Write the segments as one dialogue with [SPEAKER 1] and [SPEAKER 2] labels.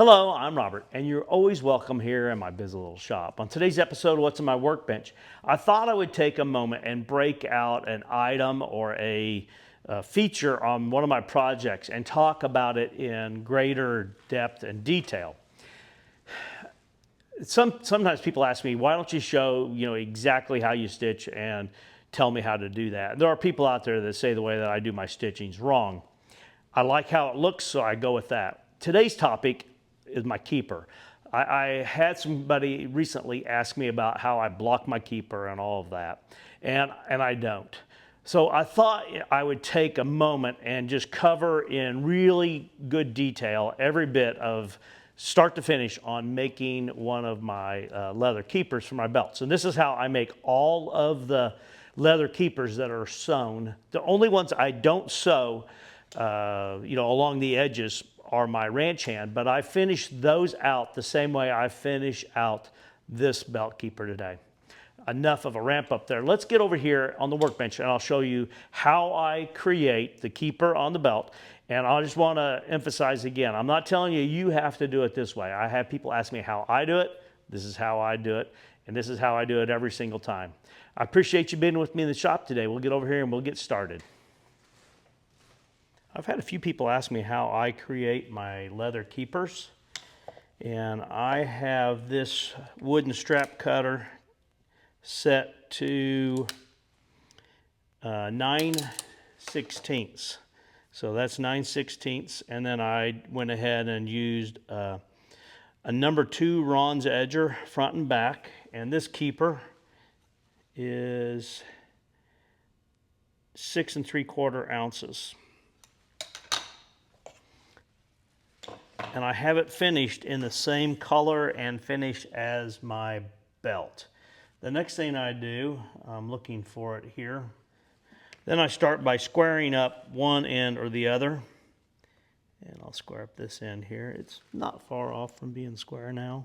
[SPEAKER 1] Hello, I'm Robert, and you're always welcome here in my busy little shop. On today's episode of What's on My Workbench, I thought I would take a moment and break out an item or a feature on one of my projects and talk about it in greater depth and detail. Sometimes people ask me, why don't you show exactly how you stitch and tell me how to do that? There are people out there that say the way that I do my stitching is wrong. I like how it looks, so I go with that. Today's topic is my keeper. I had somebody recently ask me about how I block my keeper and all of that, and I don't. So I thought I would take a moment and just cover in really good detail every bit of start to finish on making one of my leather keepers for my belts. And this is how I make all of the leather keepers that are sewn. The only ones I don't sew along the edges are my ranch hand, but I finish those out the same way I finish out this belt keeper today. Enough of a ramp up there. Let's get over here on the workbench and I'll show you how I create the keeper on the belt. And I just want to emphasize again, I'm not telling you you have to do it this way. I have people ask me how I do it. This is how I do it. And this is how I do it every single time. I appreciate you being with me in the shop today. We'll get over here and we'll get started. I've had a few people ask me how I create my leather keepers, and I have this wooden strap cutter set to 9/16. So that's 9/16, and then I went ahead and used a number 2 Ron's edger front and back, and this keeper is 6 3/4 ounces. And I have it finished in the same color and finish as my belt. The next thing I do, I'm looking for it here. Then I start by squaring up one end or the other. And I'll square up this end here. It's not far off from being square now.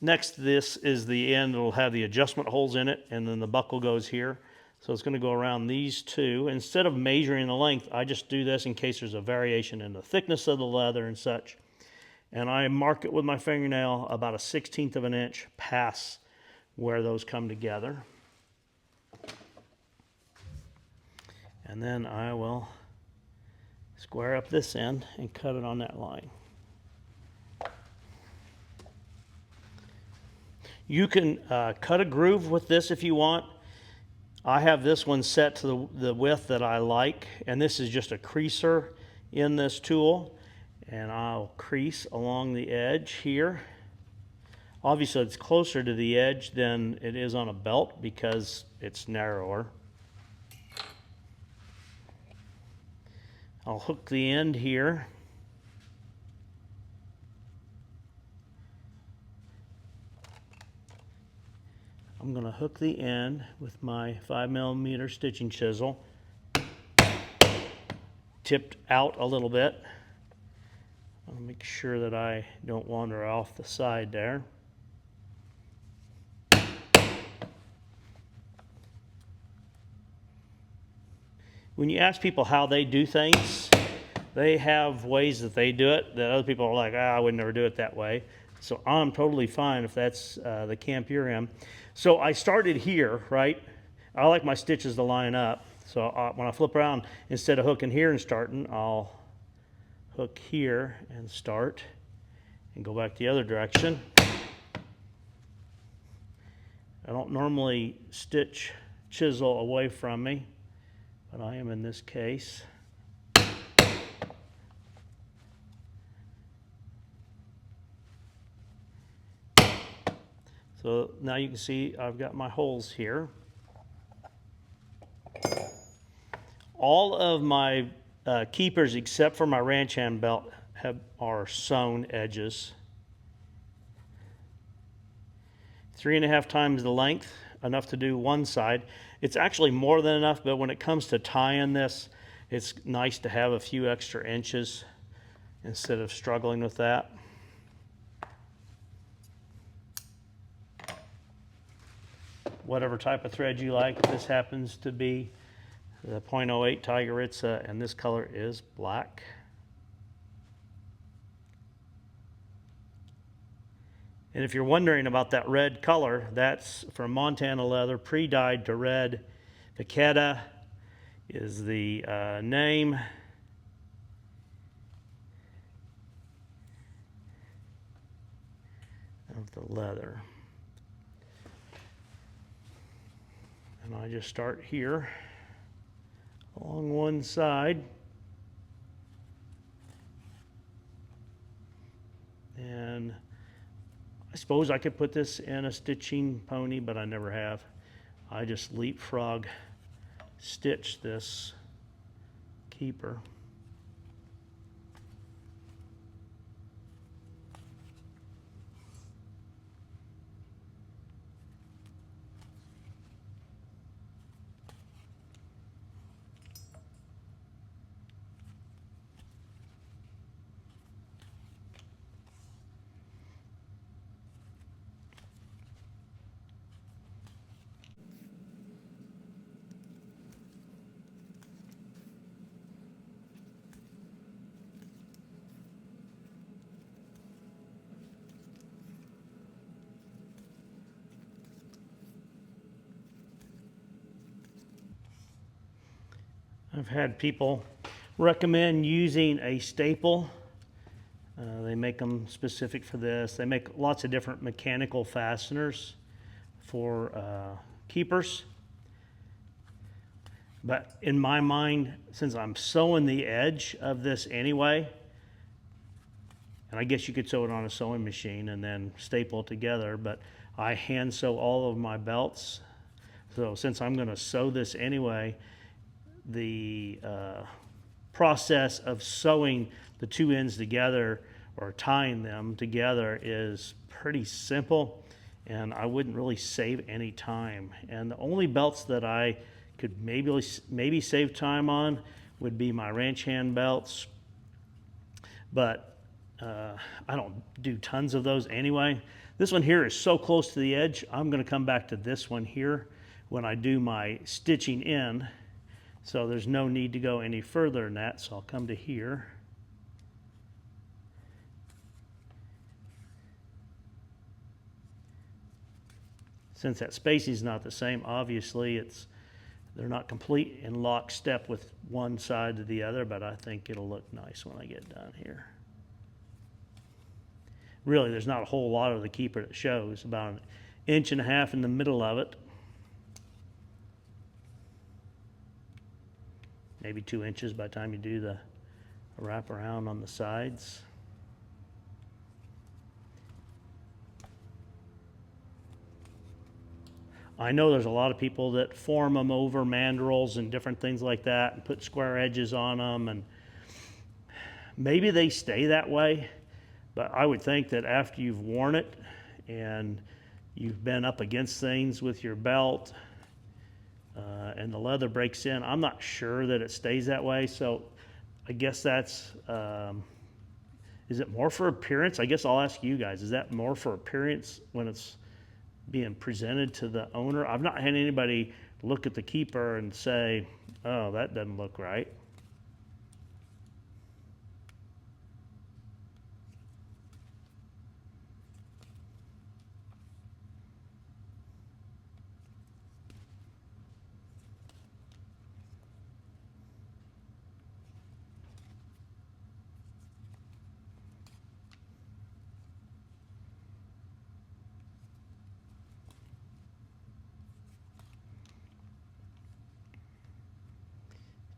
[SPEAKER 1] Next, this is the end. It'll have the adjustment holes in it, and then the buckle goes here. So it's going to go around these two. Instead of measuring the length, I just do this in case there's a variation in the thickness of the leather and such. And I mark it with my fingernail about 1/16 of an inch past where those come together. And then I will square up this end and cut it on that line. You can cut a groove with this if you want. I have this one set to the width that I like, and this is just a creaser in this tool, and I'll crease along the edge here. Obviously it's closer to the edge than it is on a belt because it's narrower. I'll hook the end here. I'm going to hook the end with my 5mm stitching chisel, tipped out a little bit. I'll make sure that I don't wander off the side there. When you ask people how they do things, they have ways that they do it that other people are like, I would never do it that way. So I'm totally fine if that's the camp you're in. So I started here, right? I like my stitches to line up. So when I flip around, instead of hooking here and starting, I'll hook here and start and go back the other direction. I don't normally stitch chisel away from me, but I am in this case. So now you can see I've got my holes here. All of my keepers except for my ranch hand belt are sewn edges. 3.5 times the length, enough to do one side. It's actually more than enough, but when it comes to tying this, it's nice to have a few extra inches instead of struggling with that. Whatever type of thread you like. This happens to be the .08 Tigeritza, and this color is black. And if you're wondering about that red color, that's from Montana leather, pre-dyed to red. Vaqueta is the name. Of the leather. And I just start here along one side. And I suppose I could put this in a stitching pony, but I never have. I just leapfrog stitch this keeper. I've had people recommend using a staple. They make them specific for this. They make lots of different mechanical fasteners for keepers. But in my mind, since I'm sewing the edge of this anyway, and I guess you could sew it on a sewing machine and then staple it together, but I hand sew all of my belts. So since I'm going to sew this anyway, the process of sewing the two ends together or tying them together is pretty simple, and I wouldn't really save any time. And the only belts that I could maybe save time on would be my ranch hand belts, but I don't do tons of those anyway. This one here is so close to the edge, I'm going to come back to this one here when I do my stitching in. So there's no need to go any further than that. So I'll come to here. Since that spacing is not the same, obviously they're not complete in lockstep with one side to the other, but I think it'll look nice when I get done here. Really, there's not a whole lot of the keeper that shows, about 1.5 inches in the middle of it. Maybe 2 inches by the time you do the wrap around on the sides. I know there's a lot of people that form them over mandrels and different things like that and put square edges on them, and maybe they stay that way, but I would think that after you've worn it and you've been up against things with your belt and the leather breaks in, I'm not sure that it stays that way. So I guess that's, is it more for appearance? I guess I'll ask you guys, is that more for appearance when it's being presented to the owner? I've not had anybody look at the keeper and say, oh, that doesn't look right.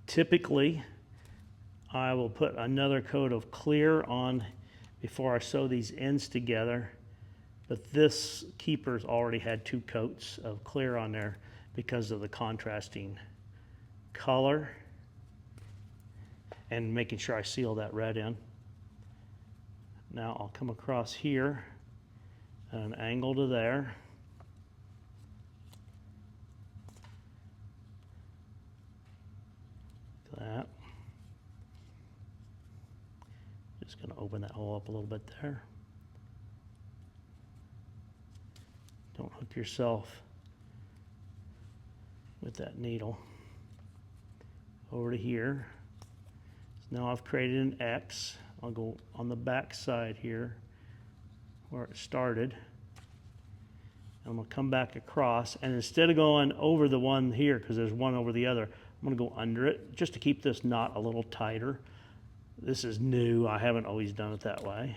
[SPEAKER 1] Typically, I will put another coat of clear on before I sew these ends together, but this keeper's already had 2 coats of clear on there because of the contrasting color and making sure I seal that red in. Now I'll come across here at an angle to there. That. Just going to open that hole up a little bit there. Don't hook yourself with that needle. Over to here. So now I've created an X. I'll go on the back side here where it started. I'm going to come back across, and instead of going over the one here, because there's one over the other, I'm going to go under it just to keep this knot a little tighter. This is new. I haven't always done it that way.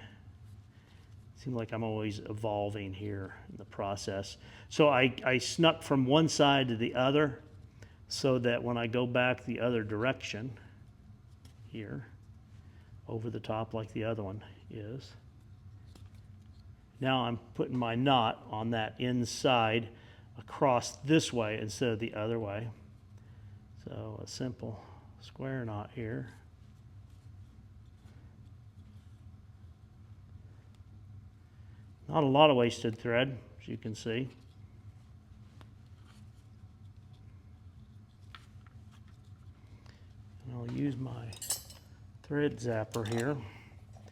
[SPEAKER 1] Seems like I'm always evolving here in the process. So I snuck from one side to the other so that when I go back the other direction here, over the top like the other one is, now I'm putting my knot on that inside across this way instead of the other way. So a simple square knot here. Not a lot of wasted thread, as you can see. And I'll use my thread zapper here.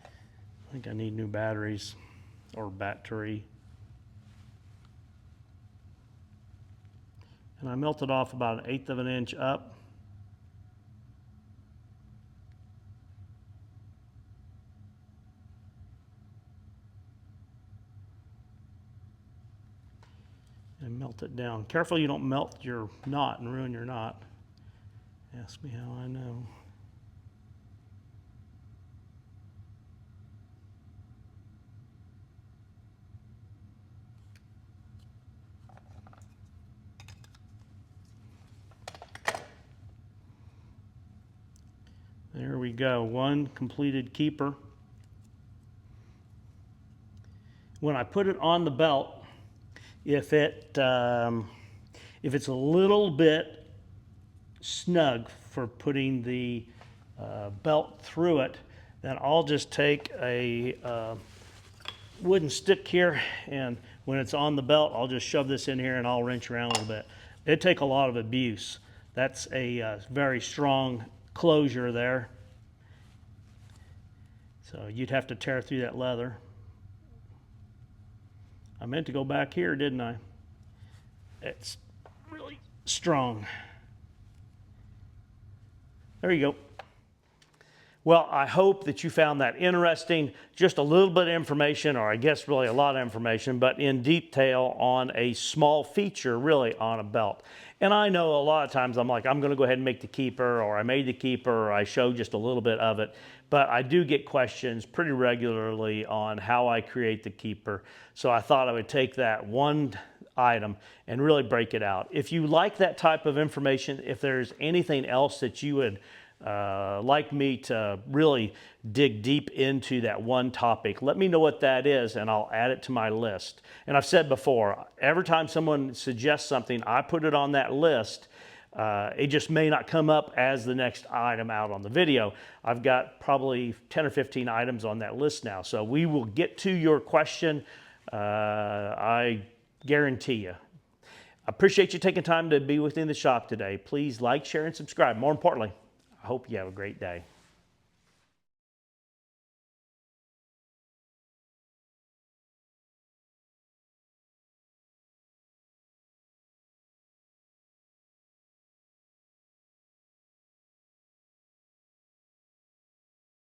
[SPEAKER 1] I think I need new batteries. Or battery. And I melted off about 1/8 of an inch up. And melt it down. Careful you don't melt your knot and ruin your knot. Ask me how I know. There we go, one completed keeper. When I put it on the belt, if it's a little bit snug for putting the belt through it, then I'll just take a wooden stick here, and when it's on the belt, I'll just shove this in here and I'll wrench around a little bit. It'd take a lot of abuse. That's a very strong closure there. So you'd have to tear through that leather. I meant to go back here, didn't I? It's really strong. There you go. Well, I hope that you found that interesting. Just a little bit of information, or I guess really a lot of information, but in detail on a small feature really on a belt. And I know a lot of times I'm like, I'm going to go ahead and make the keeper, or I made the keeper, or I showed just a little bit of it. But I do get questions pretty regularly on how I create the keeper. So I thought I would take that one item and really break it out. If you like that type of information, if there's anything else that you would like me to really dig deep into that one topic, let me know what that is and I'll add it to my list. And I've said before, every time someone suggests something, I put it on that list. It just may not come up as the next item out on the video. I've got probably 10 or 15 items on that list now. So we will get to your question, I guarantee you. I appreciate you taking time to be within the shop today. Please like, share, and subscribe. More importantly, I hope you have a great day.